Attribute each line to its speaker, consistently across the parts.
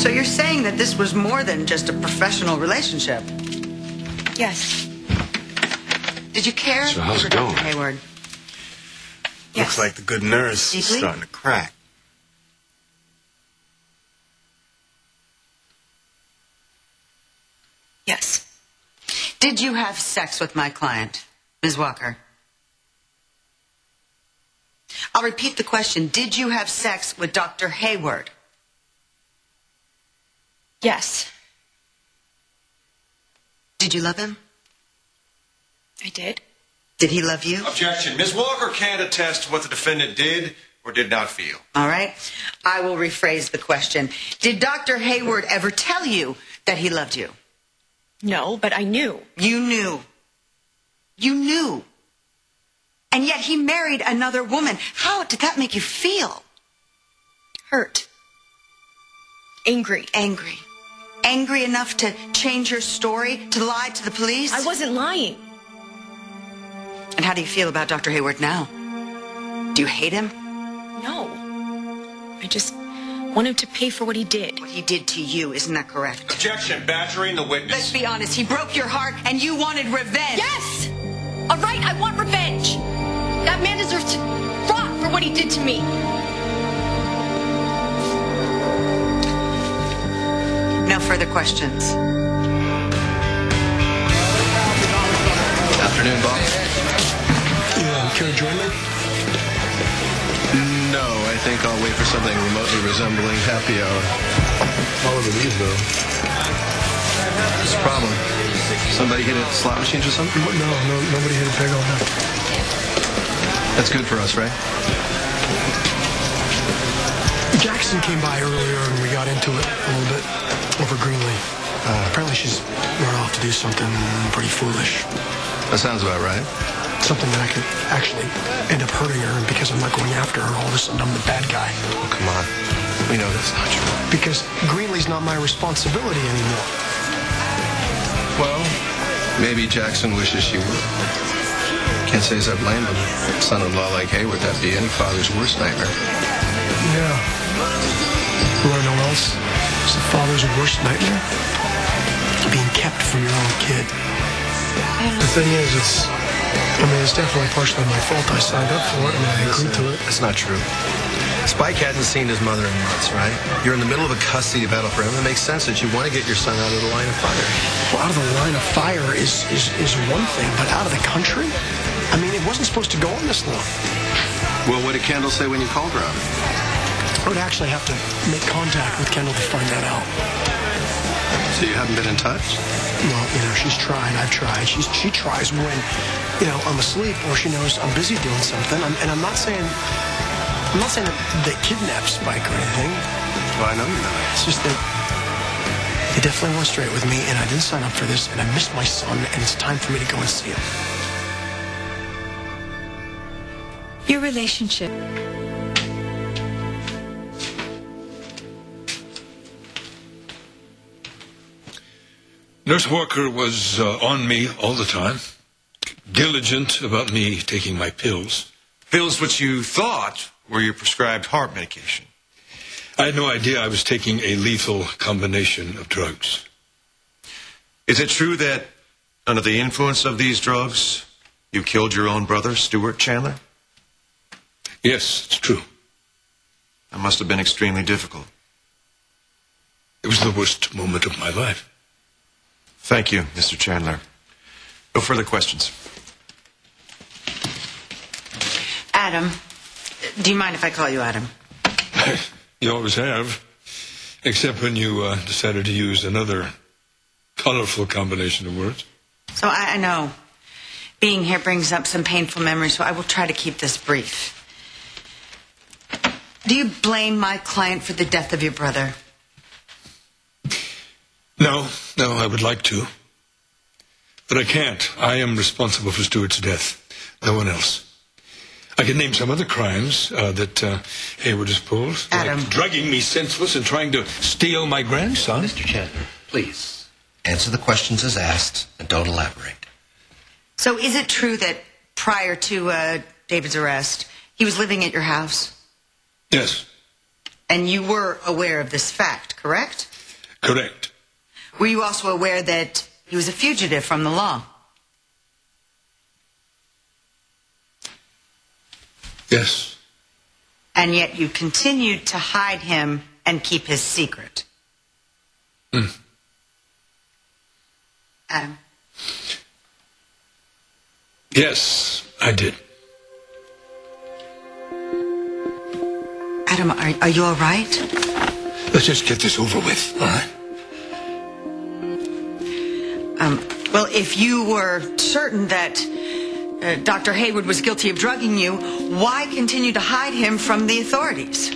Speaker 1: So you're saying that this was more than just a professional relationship?
Speaker 2: Yes.
Speaker 1: Did you care
Speaker 3: So how's
Speaker 1: for
Speaker 3: it going?
Speaker 1: Dr. Hayward?
Speaker 4: Looks like the good nurse is
Speaker 1: Deeply?
Speaker 4: starting to crack.
Speaker 2: Yes.
Speaker 1: Did you have sex with my client, Ms. Walker? I'll repeat the question. Did you have sex with Dr. Hayward?
Speaker 2: Yes.
Speaker 1: Did you love him?
Speaker 2: I did.
Speaker 1: Did he love you?
Speaker 5: Objection. Ms. Walker can't attest to what the defendant did or did not feel.
Speaker 1: All right. I will rephrase the question. Did Dr. Hayward ever tell you that he loved you?
Speaker 2: No, but I knew.
Speaker 1: You knew. You knew. And yet he married another woman. How did that make you feel?
Speaker 2: Hurt. Angry.
Speaker 1: Angry. Angry enough to change your story, to lie to the police?
Speaker 2: I wasn't lying.
Speaker 1: And how do you feel about Dr. Hayward now? Do you hate him?
Speaker 2: No. I just want him to pay for what he did.
Speaker 1: What he did to you, isn't that correct?
Speaker 5: Objection. Badgering the witness.
Speaker 1: Let's be honest. He broke your heart and you wanted revenge.
Speaker 2: Yes! All right, I want revenge. That man deserves to rot for what he did to me.
Speaker 1: No further questions.
Speaker 6: Afternoon, boss.
Speaker 4: Care to join me?
Speaker 6: No, I think I'll wait for something remotely resembling happy hour.
Speaker 4: Follow the lead, though.
Speaker 6: What's the problem? Somebody hit a slot machines or something?
Speaker 4: No, nobody hit a peg on that.
Speaker 6: That's good for us, right?
Speaker 7: Jackson came by earlier and we got into it a little bit over Greenlee. Apparently she's run off to do something pretty foolish.
Speaker 6: That sounds about right.
Speaker 7: Something that I could actually end up hurting her, and because I'm not going after her, all of a sudden I'm the bad guy.
Speaker 6: Oh, come on. We know that's not true.
Speaker 7: Because Greenlee's not my responsibility anymore.
Speaker 6: Well, maybe Jackson wishes she would. Can't say as I blame him. Son-in-law like Hayward, that'd be any father's worst nightmare.
Speaker 7: Yeah. You want to know what else? It's the father's worst nightmare? Being kept from your own kid. The thing is, it's definitely partially my fault. I signed up for it and I agreed to it.
Speaker 6: That's not true. Spike hadn't seen his mother in months, right? You're in the middle of a custody battle for him. It makes sense that you want to get your son out of the line of fire.
Speaker 7: Well, out of the line of fire is one thing, but out of the country? I mean, it wasn't supposed to go on this long.
Speaker 6: Well, what did Kendall say when you called her out?
Speaker 7: I would actually have to make contact with Kendall to find that out.
Speaker 6: So you haven't been in touch?
Speaker 7: Well, she's tried. I've tried. She tries when, I'm asleep or she knows I'm busy doing something. I'm not saying that they kidnapped Spike or anything.
Speaker 6: Well, I know you're not.
Speaker 7: It's just that they definitely weren't straight with me, and I didn't sign up for this, and I missed my son, and it's time for me to go and see him.
Speaker 2: Your relationship.
Speaker 3: Nurse Walker was on me all the time, diligent about me taking my pills.
Speaker 5: Pills which you thought were your prescribed heart medication.
Speaker 3: I had no idea I was taking a lethal combination of drugs.
Speaker 5: Is it true that under the influence of these drugs, you killed your own brother, Stuart Chandler?
Speaker 3: Yes, it's true.
Speaker 5: That must have been extremely difficult.
Speaker 3: It was the worst moment of my life.
Speaker 5: Thank you, Mr. Chandler. No further questions.
Speaker 1: Adam, do you mind if I call you Adam?
Speaker 3: You always have, except when you decided to use another colorful combination of words.
Speaker 1: So I know being here brings up some painful memories, so I will try to keep this brief. Do you blame my client for the death of your brother?
Speaker 3: No, I would like to. But I can't. I am responsible for Stuart's death. No one else. I can name some other crimes that Hayward has pulled.
Speaker 1: Adam.
Speaker 3: Like drugging me senseless and trying to steal my grandson.
Speaker 8: Mr. Chandler, please, answer the questions as asked and don't elaborate.
Speaker 1: So is it true that prior to David's arrest, he was living at your house?
Speaker 3: Yes.
Speaker 1: And you were aware of this fact, correct?
Speaker 3: Correct.
Speaker 1: Were you also aware that he was a fugitive from the law?
Speaker 3: Yes.
Speaker 1: And yet you continued to hide him and keep his secret. Adam?
Speaker 3: Yes, I did.
Speaker 1: Adam, are you all right?
Speaker 3: Let's just get this over with, all right?
Speaker 1: Well, if you were certain that Dr. Hayward was guilty of drugging you, why continue to hide him from the authorities?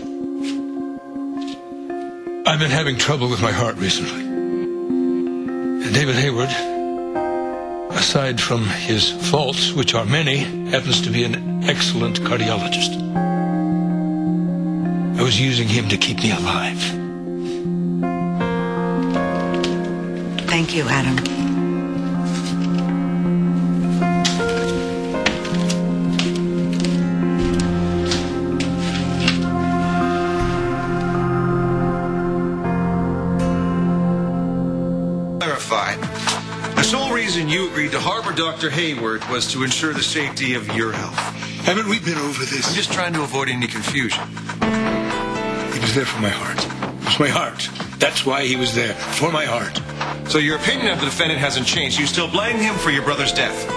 Speaker 3: I've been having trouble with my heart recently. And David Hayward, aside from his faults, which are many, happens to be an excellent cardiologist. I was using him to keep me alive.
Speaker 1: Thank you, Adam.
Speaker 5: The sole reason you agreed to harbor Dr. Hayward was to ensure the safety of your health.
Speaker 3: Haven't we been over this?
Speaker 5: I'm just trying to avoid any confusion.
Speaker 3: He was there for my heart. It was my heart. That's why he was there, for my heart.
Speaker 5: So your opinion of the defendant hasn't changed. You still blame him for your brother's death.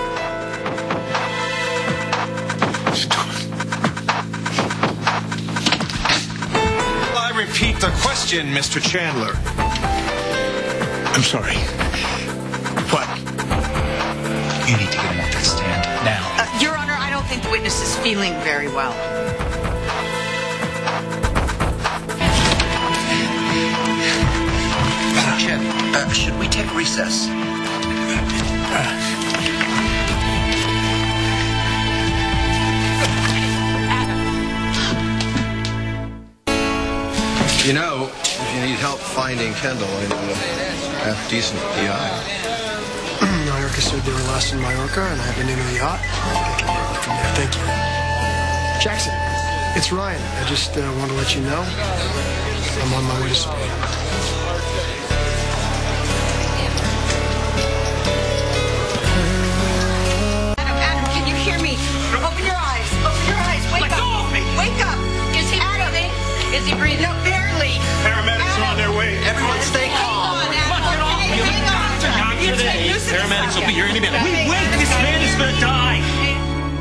Speaker 5: I repeat the question, Mr. Chandler.
Speaker 3: I'm sorry. What?
Speaker 9: You need to get him off that stand now.
Speaker 1: Your Honor, I don't think the witness is feeling very well.
Speaker 8: Chet, should we take a recess?
Speaker 6: You know, if you need help finding Kendall, I know a half-decent PI.
Speaker 7: Mallorca said they were last in Mallorca, and I have the name of the yacht. I think I can get it from there. Thank you. Jackson, it's Ryan. I just want to let you know I'm on my way to Spain.
Speaker 1: Adam, can you hear me? Open your eyes. Open your eyes. Wake up. Go of me. Wake up.
Speaker 2: Is he breathing? Is he breathing?
Speaker 1: No, barely.
Speaker 4: Paramedics are on their way.
Speaker 8: Everyone stay calm.
Speaker 1: Hang on, Adam. Okay, hang on.
Speaker 9: Paramedics will be here any minute.